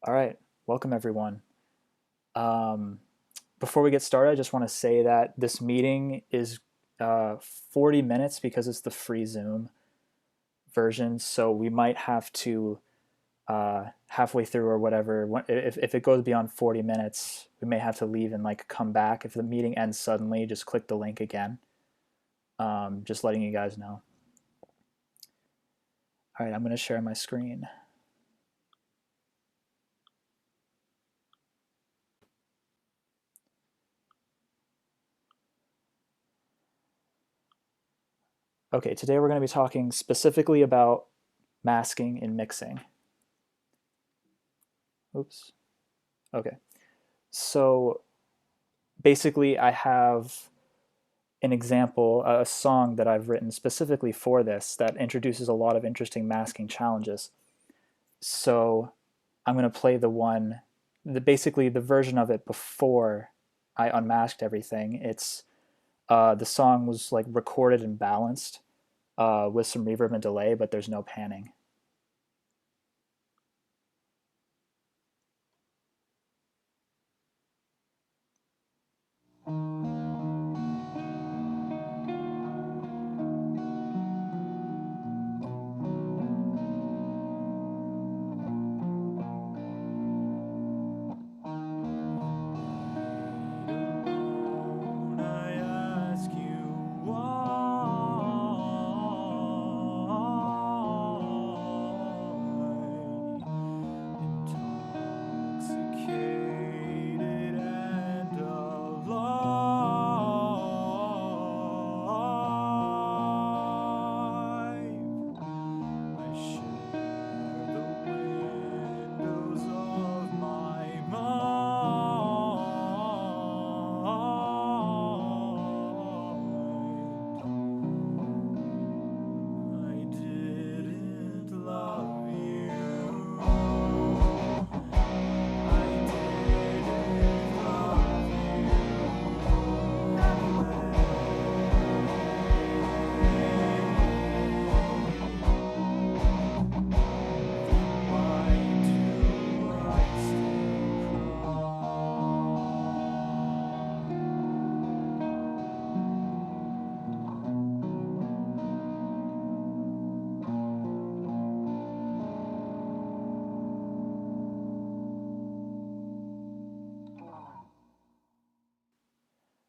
All right, welcome everyone. Um, Before we get started, I just want to say that this meeting is 40 minutes because it's the free Zoom version, so we might have to halfway through or whatever. If it goes beyond 40 minutes, we may have to leave and like come back. If the meeting ends suddenly, just click the link again. Just letting you guys know. All right, I'm going to share my screen. Okay, today we're going to be talking specifically about masking and mixing. Oops. Okay. So basically, I have an example, a song that I've written specifically for this that introduces a lot of interesting masking challenges. So I'm going to play basically the version of it before I unmasked everything. The song was like recorded and balanced with some reverb and delay, but there's no panning.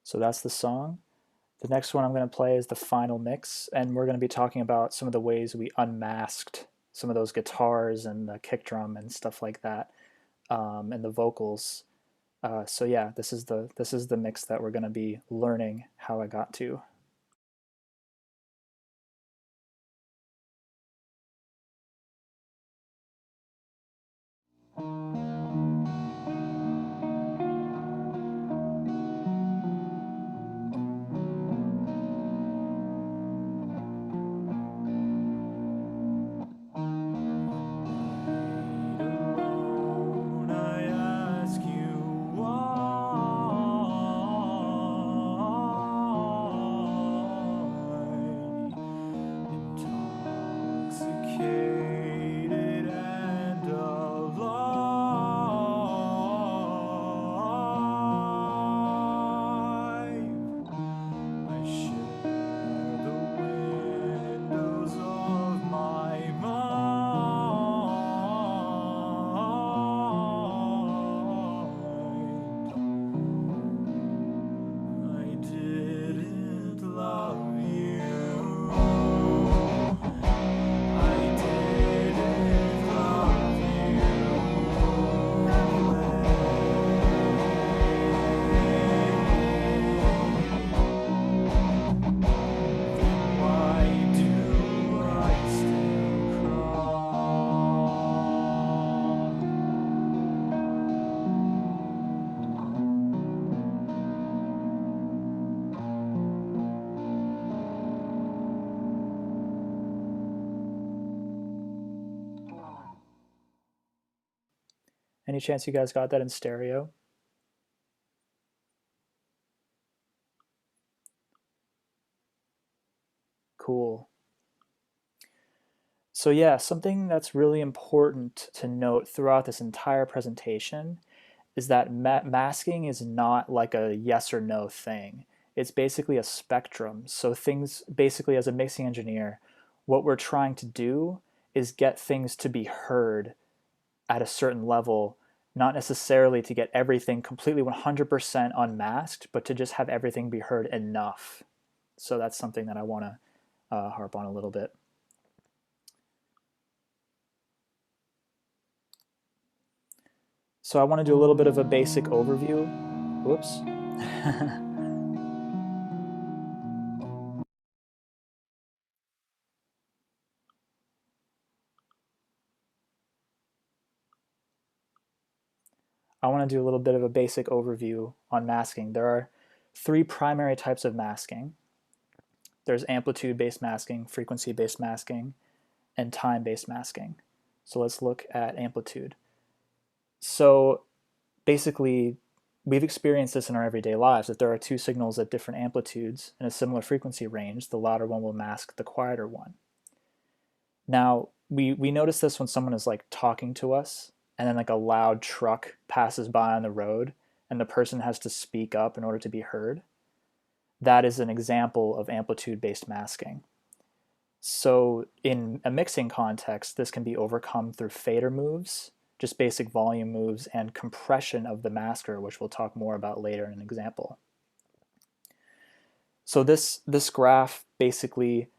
So that's the song. The next one I'm going to play is the final mix, and we're going to be talking about some of the ways we unmasked some of those guitars and the kick drum and stuff like that, and the vocals. So yeah, this is the mix that we're going to be learning how I got to. Any chance you guys got that in stereo? Cool. So yeah, something that's really important to note throughout this entire presentation is that masking is not like a yes or no thing. It's basically a spectrum. So things, basically as a mixing engineer, what we're trying to do is get things to be heard at a certain level, not necessarily to get everything completely 100% unmasked, but to just have everything be heard enough. So that's something that I want to harp on a little bit. So I want to do a little bit of a basic overview. Whoops. I want to do a little bit of a basic overview on masking. There are three primary types of masking. There's amplitude-based masking, frequency-based masking, and time-based masking. So let's look at amplitude. So basically, we've experienced this in our everyday lives. If there are two signals at different amplitudes in a similar frequency range, the louder one will mask the quieter one. Now, we notice this when someone is like talking to us and then like a loud truck passes by on the road and the person has to speak up in order to be heard. That is an example of amplitude-based masking. So in a mixing context, this can be overcome through fader moves, just basic volume moves, and compression of the masker, which we'll talk more about later in an example. So this graph basically,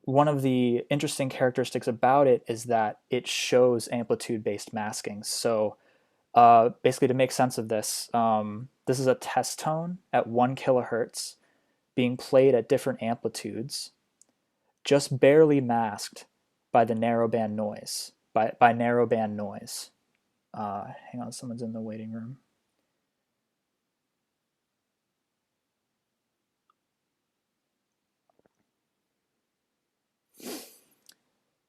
one of the interesting characteristics about it is that it shows amplitude-based masking. So basically, to make sense of this, this is a test tone at 1 kilohertz being played at different amplitudes, just barely masked by the narrowband noise, by narrowband noise. Hang on, someone's in the waiting room.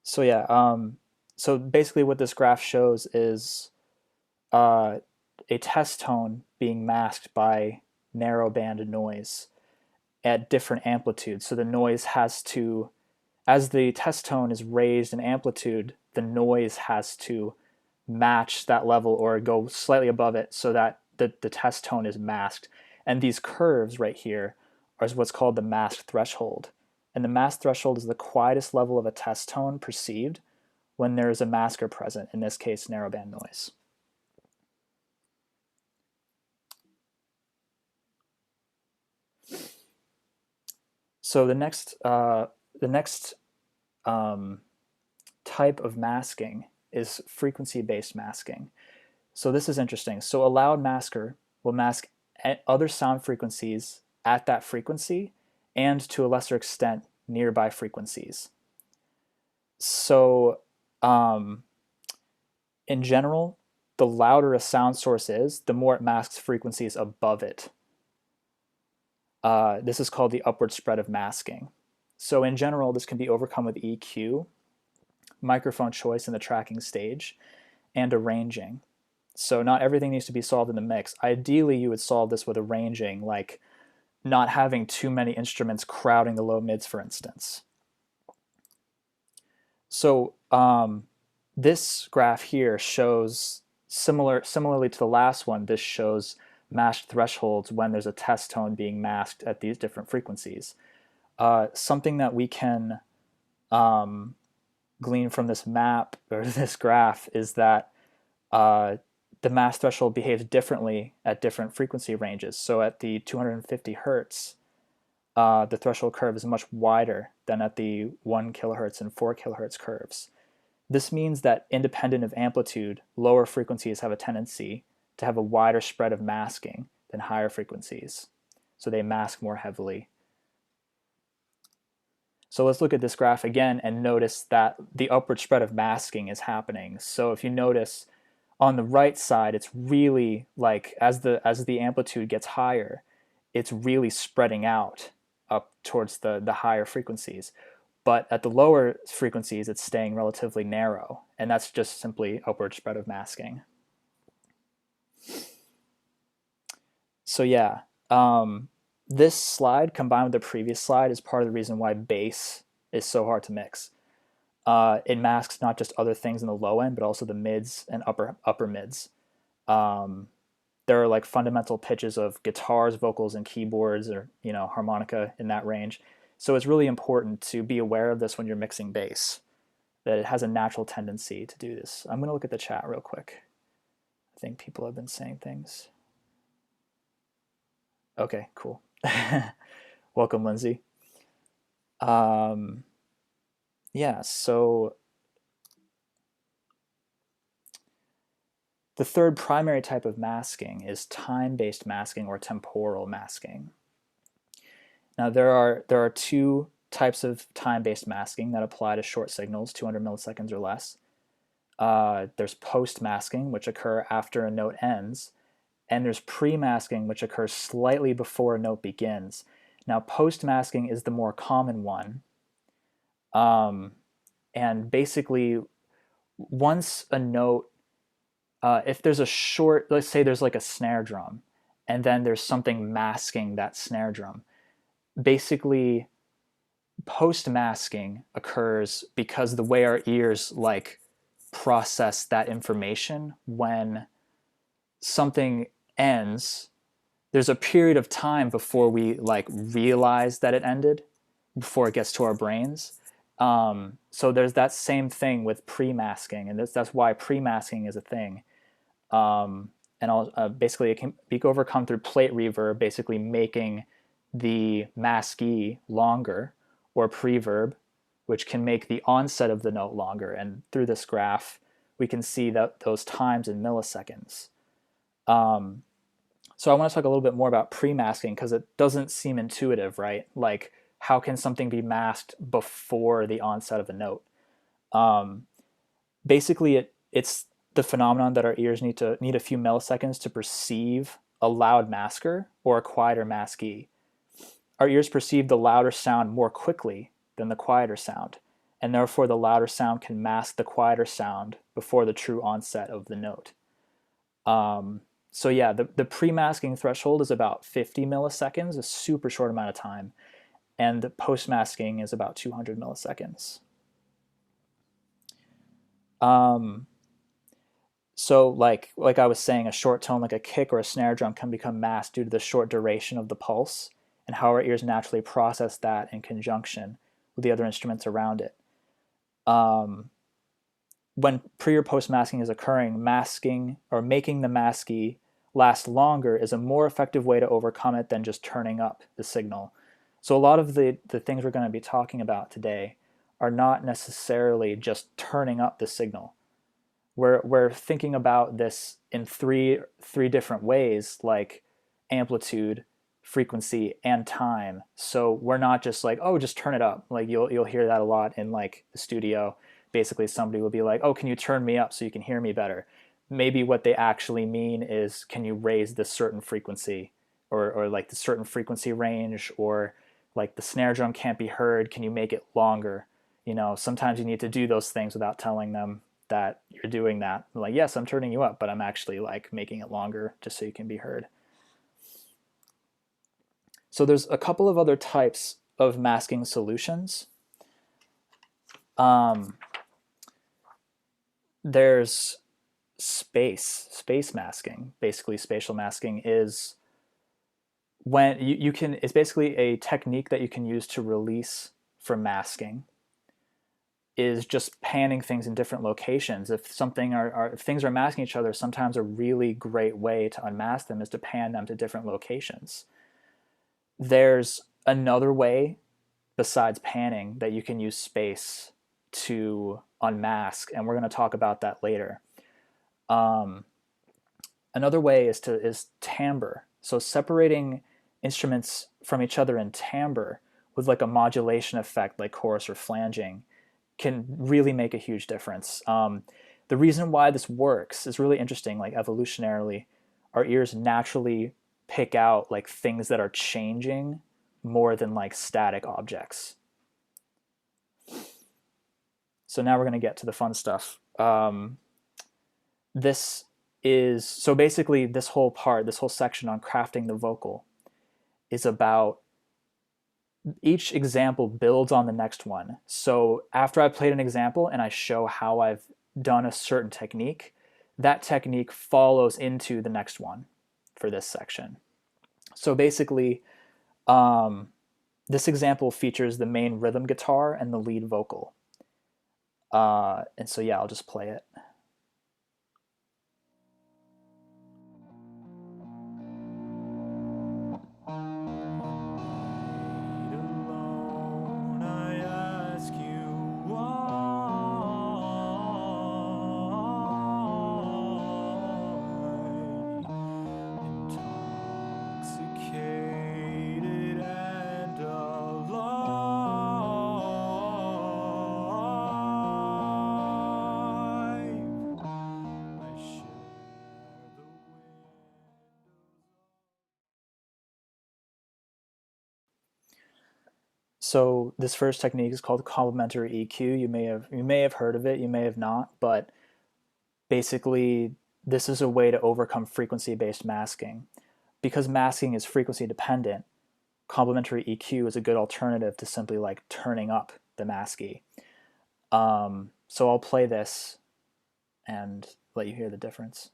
So yeah, so basically what this graph shows is a test tone being masked by narrowband noise at different amplitudes. So the noise has to, as the test tone is raised in amplitude, the noise has to match that level or go slightly above it so that the test tone is masked. And these curves right here are what's called the mask threshold. And the mask threshold is the quietest level of a test tone perceived when there is a masker present, in this case, narrowband noise. So the next type of masking is frequency-based masking. So this is interesting. So a loud masker will mask other sound frequencies at that frequency and to a lesser extent nearby frequencies. So in general, the louder a sound source is, the more it masks frequencies above it. This is called the upward spread of masking. So in general, this can be overcome with EQ, microphone choice in the tracking stage, and arranging. So not everything needs to be solved in the mix. Ideally, you would solve this with arranging, like not having too many instruments crowding the low mids, for instance. So this graph here shows, similarly to the last one, this shows masked thresholds when there's a test tone being masked at these different frequencies. Something that we can glean from this map or this graph is that the mask threshold behaves differently at different frequency ranges. So at the 250 hertz, the threshold curve is much wider than at the 1 kilohertz and 4 kilohertz curves. This means that independent of amplitude, lower frequencies have a tendency to have a wider spread of masking than higher frequencies. So they mask more heavily. So let's look at this graph again and notice that the upward spread of masking is happening. So if you notice on the right side, it's really like as the amplitude gets higher, it's really spreading out up towards the higher frequencies. But at the lower frequencies, it's staying relatively narrow, and that's just simply upward spread of masking. So yeah, this slide combined with the previous slide is part of the reason why bass is so hard to mix. It masks not just other things in the low end, but also the mids and upper mids. Um, there are like fundamental pitches of guitars, vocals, and keyboards, or harmonica in that range. So it's really important to be aware of this when you're mixing bass, that it has a natural tendency to do this. I'm going to look at the chat real quick. I think people have been saying things. Okay, cool. Welcome, Lindsay. Yeah, so the third primary type of masking is time-based masking or temporal masking. Now there are two types of time-based masking that apply to short signals, 200 milliseconds or less. There's post-masking, which occur after a note ends, and there's pre-masking, which occurs slightly before a note begins. Now post-masking is the more common one, and basically once a note, if there's a short, let's say there's like a snare drum, and then there's something masking that snare drum, basically post masking occurs because the way our ears like process that information when something ends, there's a period of time before we like realize that it ended, before it gets to our brains. So there's that same thing with pre-masking, and that's why pre-masking is a thing. And I'll basically it can be overcome through plate reverb, basically making the maskee longer, or preverb, which can make the onset of the note longer. And through this graph, we can see that those times in milliseconds. So I want to talk a little bit more about pre-masking because it doesn't seem intuitive, right? Like, how can something be masked before the onset of a note? Basically, it's the phenomenon that our ears need a few milliseconds to perceive a loud masker or a quieter maskee. Our ears perceive the louder sound more quickly than the quieter sound, and therefore the louder sound can mask the quieter sound before the true onset of the note. So yeah, the pre-masking threshold is about 50 milliseconds, a super short amount of time, and the post-masking is about 200 milliseconds. So like I was saying, a short tone like a kick or a snare drum can become masked due to the short duration of the pulse and how our ears naturally process that in conjunction with the other instruments around it. When pre or post masking is occurring, masking or making the maskee last longer is a more effective way to overcome it than just turning up the signal. So a lot of the things we're going to be talking about today are not necessarily just turning up the signal. We're thinking about this in three different ways, like amplitude, frequency, and time. So we're not just like, oh, just turn it up. Like you'll hear that a lot in like the studio. Basically, somebody will be like, oh, can you turn me up so you can hear me better? Maybe what they actually mean is, can you raise this certain frequency, or like the certain frequency range, or like the snare drum can't be heard, can you make it longer? Sometimes you need to do those things without telling them that you're doing that. Like, yes, I'm turning you up, but I'm actually like making it longer just so you can be heard. So there's a couple of other types of masking solutions. There's space masking. Basically, spatial masking is when you can, it's basically a technique that you can use to release from masking, is just panning things in different locations. If if things are masking each other, sometimes a really great way to unmask them is to pan them to different locations. There's another way besides panning that you can use space to unmask, and we're going to talk about that later. Another way is timbre. So separating instruments from each other in timbre with like a modulation effect, like chorus or flanging, can really make a huge difference. The reason why this works is really interesting. Like evolutionarily, our ears naturally pick out like things that are changing more than like static objects. So now we're going to get to the fun stuff. This is, so basically this whole section on crafting the vocal is about each example builds on the next one. So after I've played an example and I show how I've done a certain technique, that technique follows into the next one for this section. So basically, this example features the main rhythm guitar and the lead vocal. And so yeah, I'll just play it. So this first technique is called complementary EQ. You may have heard of it, you may have not, but basically this is a way to overcome frequency-based masking. Because masking is frequency dependent, complementary EQ is a good alternative to simply like turning up the masky. So I'll play this and let you hear the difference.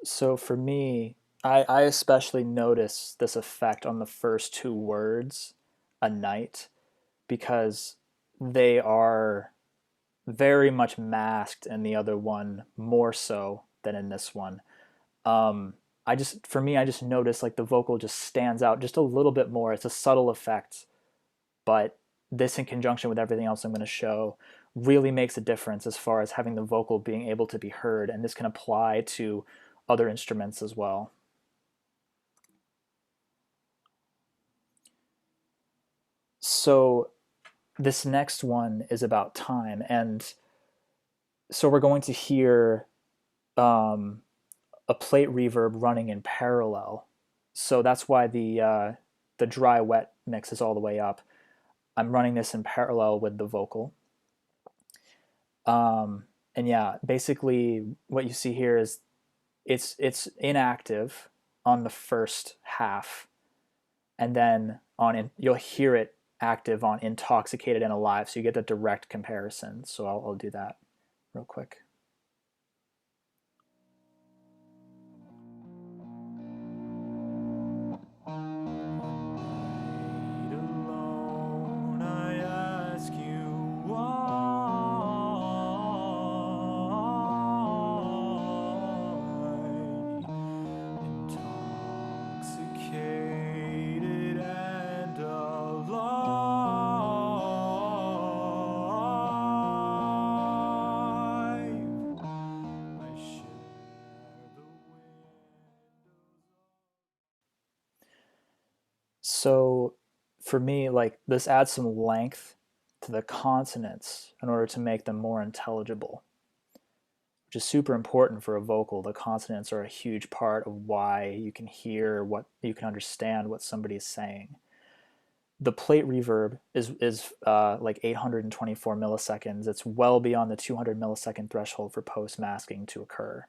So for me, I especially notice this effect on the first two words, a night, because they are very much masked in the other one more so than in this one. For me, I just notice like the vocal just stands out just a little bit more. It's a subtle effect, but this in conjunction with everything else I'm going to show really makes a difference as far as having the vocal being able to be heard, and this can apply to other instruments as well. So this next one is about time, and so we're going to hear a plate reverb running in parallel. So that's why the dry wet mix is all the way up. I'm running this in parallel with the vocal. And yeah, basically what you see here is it's inactive on the first half, and then you'll hear it active on intoxicated and alive, so you get a direct comparison. So I'll do that real quick. So for me, like this adds some length to the consonants in order to make them more intelligible, which is super important for a vocal. The consonants are a huge part of why you can hear what you can understand what somebody is saying. The plate reverb is like 824 milliseconds. It's well beyond the 200 millisecond threshold for post masking to occur.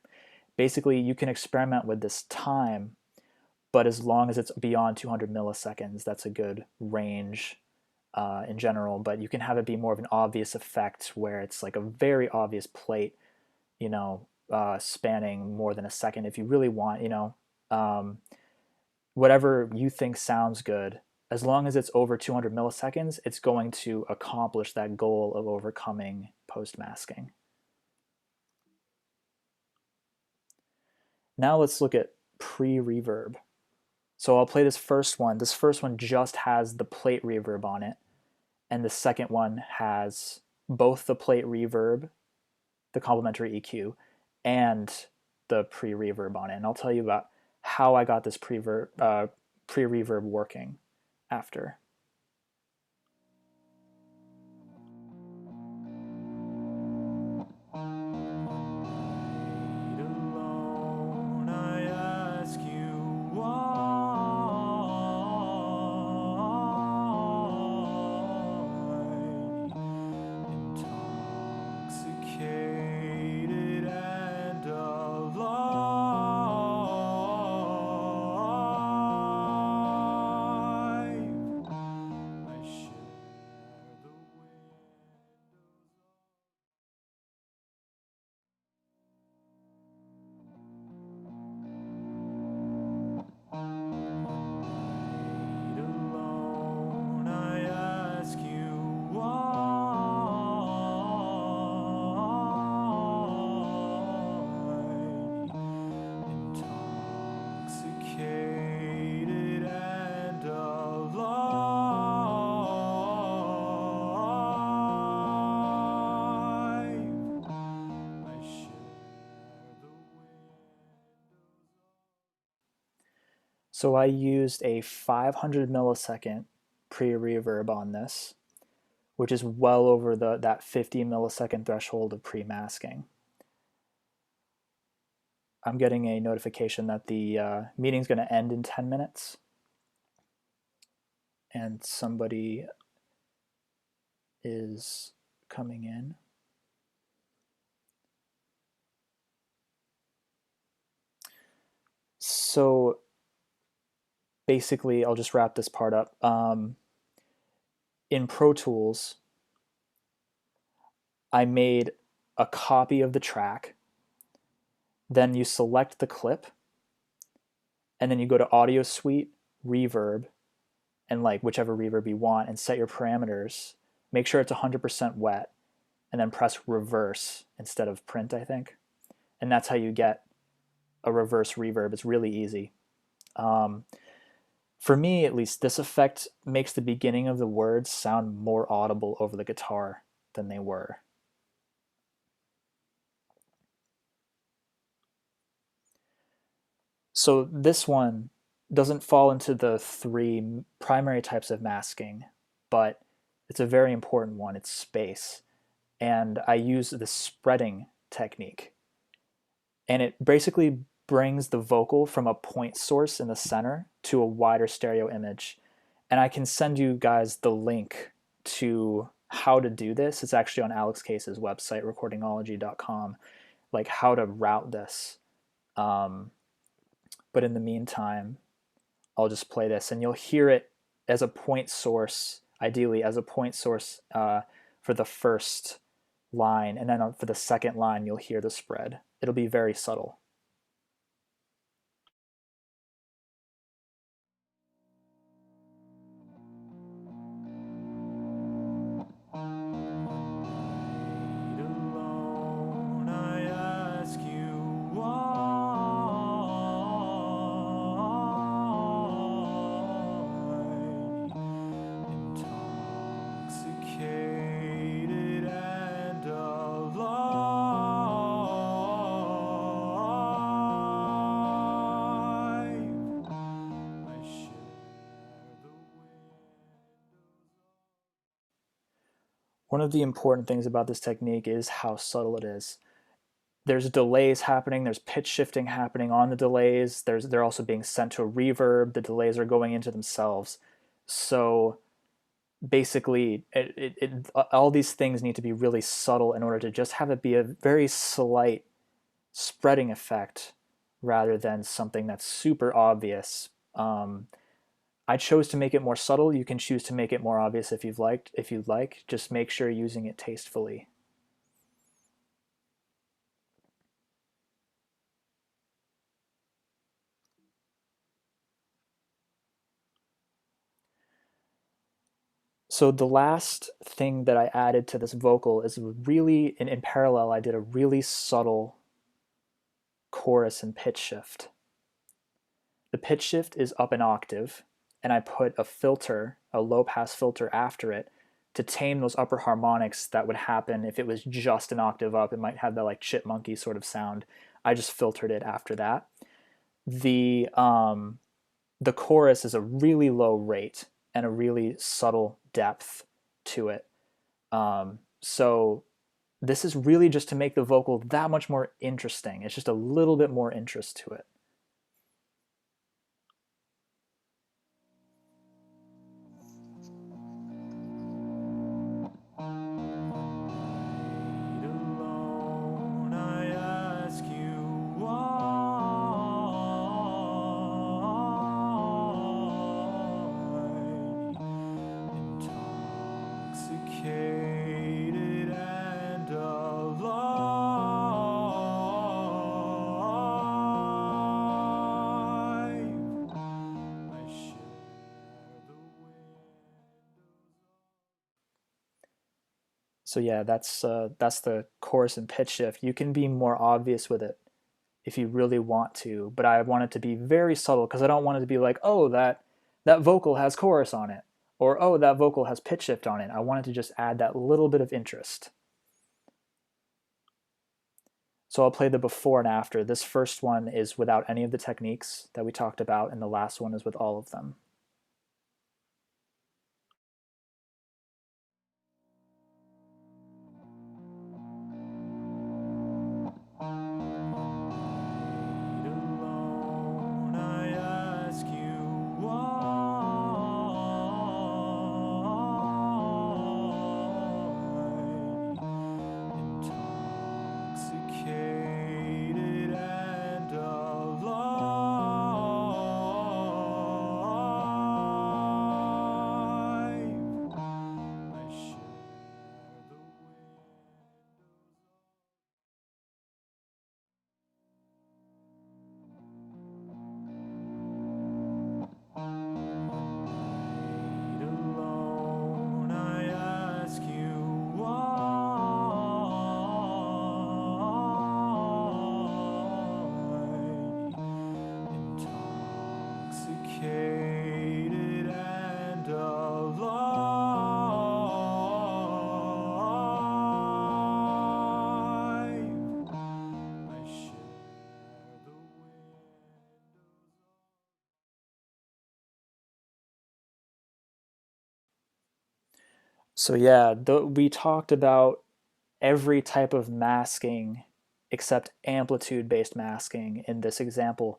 Basically, you can experiment with this time, but as long as it's beyond 200 milliseconds, that's a good range in general. But you can have it be more of an obvious effect where it's like a very obvious plate, spanning more than a second. If you really want, whatever you think sounds good, as long as it's over 200 milliseconds, it's going to accomplish that goal of overcoming post masking. Now let's look at pre-reverb. So I'll play this first one. This first one just has the plate reverb on it, and the second one has both the plate reverb, the complementary EQ, and the pre-reverb on it. And I'll tell you about how I got this pre-reverb working after. So I used a 500 millisecond pre-reverb on this, which is well over that 50 millisecond threshold of pre-masking. I'm getting a notification that the meeting's going to end in 10 minutes. And somebody is coming in. So basically, I'll just wrap this part up. In Pro Tools, I made a copy of the track. Then you select the clip, and then you go to Audio Suite, Reverb, and like whichever reverb you want, and set your parameters. Make sure it's 100% wet, and then press reverse instead of print, I think. And that's how you get a reverse reverb. It's really easy. For me, at least, this effect makes the beginning of the words sound more audible over the guitar than they were. So this one doesn't fall into the three primary types of masking, but it's a very important one. It's space. And I use the spreading technique. And it basically brings the vocal from a point source in the center to a wider stereo image. And I can send you guys the link to how to do this. It's actually on Alex Case's website, recordingology.com, like how to route this. But in the meantime, I'll just play this, and you'll hear it as a point source, ideally as a point source for the first line, and then for the second line, you'll hear the spread. It'll be very subtle. One of the important things about this technique is how subtle it is. There's delays happening, there's pitch shifting happening on the delays, they're also being sent to a reverb, the delays are going into themselves. So basically, all these things need to be really subtle in order to just have it be a very slight spreading effect rather than something that's super obvious. I chose to make it more subtle. You can choose to make it more obvious if you'd like. Just make sure you're using it tastefully. So the last thing that I added to this vocal is really, in parallel, I did a really subtle chorus and pitch shift. The pitch shift is up an octave, and I put a filter, a low-pass filter after it to tame those upper harmonics that would happen if it was just an octave up. It might have that like chipmunky sort of sound. I just filtered it after that. the chorus is a really low rate and a really subtle depth to it. So this is really just to make the vocal that much more interesting. It's just a little bit more interest to it. So yeah, that's the chorus and pitch shift. You can be more obvious with it if you really want to, but I want it to be very subtle because I don't want it to be like, oh, that vocal has chorus on it, or oh, that vocal has pitch shift on it. I want it to just add that little bit of interest. So I'll play the before and after. This first one is without any of the techniques that we talked about, and the last one is with all of them. So yeah, we talked about every type of masking except amplitude-based masking in this example.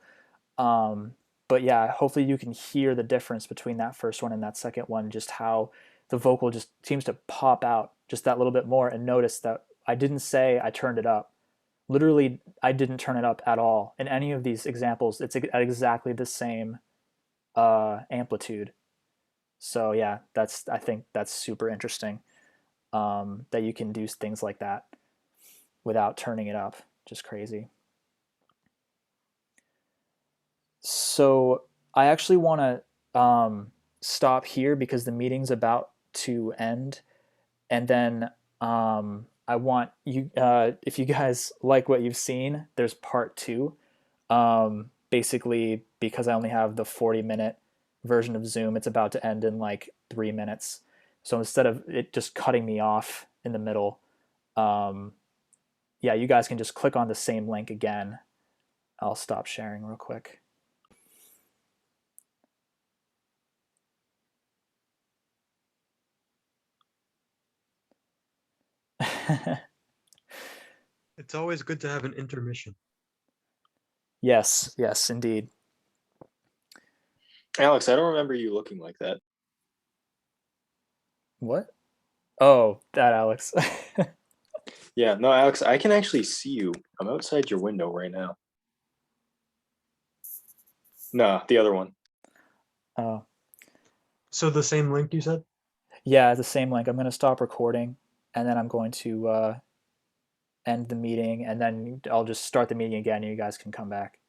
Um, but yeah, hopefully you can hear the difference between that first one and that second one, just how the vocal just seems to pop out just that little bit more. And notice that I didn't say I turned it up. Literally, I didn't turn it up at all. In any of these examples, it's at exactly the same amplitude. So yeah, I think that's super interesting, that you can do things like that without turning it up. Just crazy. So I actually want to stop here because the meeting's about to end, and then I want you, if you guys like what you've seen, there's part two. Basically, because I only have the 40-minute version of Zoom, it's about to end in like 3 minutes. So instead of it just cutting me off in the middle, um, yeah, you guys can just click on the same link again. I'll stop sharing real quick. It's always good to have an intermission. Yes, yes, indeed. Alex, I don't remember you looking like that. What? Oh, that Alex. Yeah, no, Alex, I can actually see you. I'm outside your window right now. Nah, the other one. Oh, So the same link you said? yeah, the same link. I'm going to stop recording, and then I'm going to end the meeting, and then I'll just start the meeting again, and you guys can come back.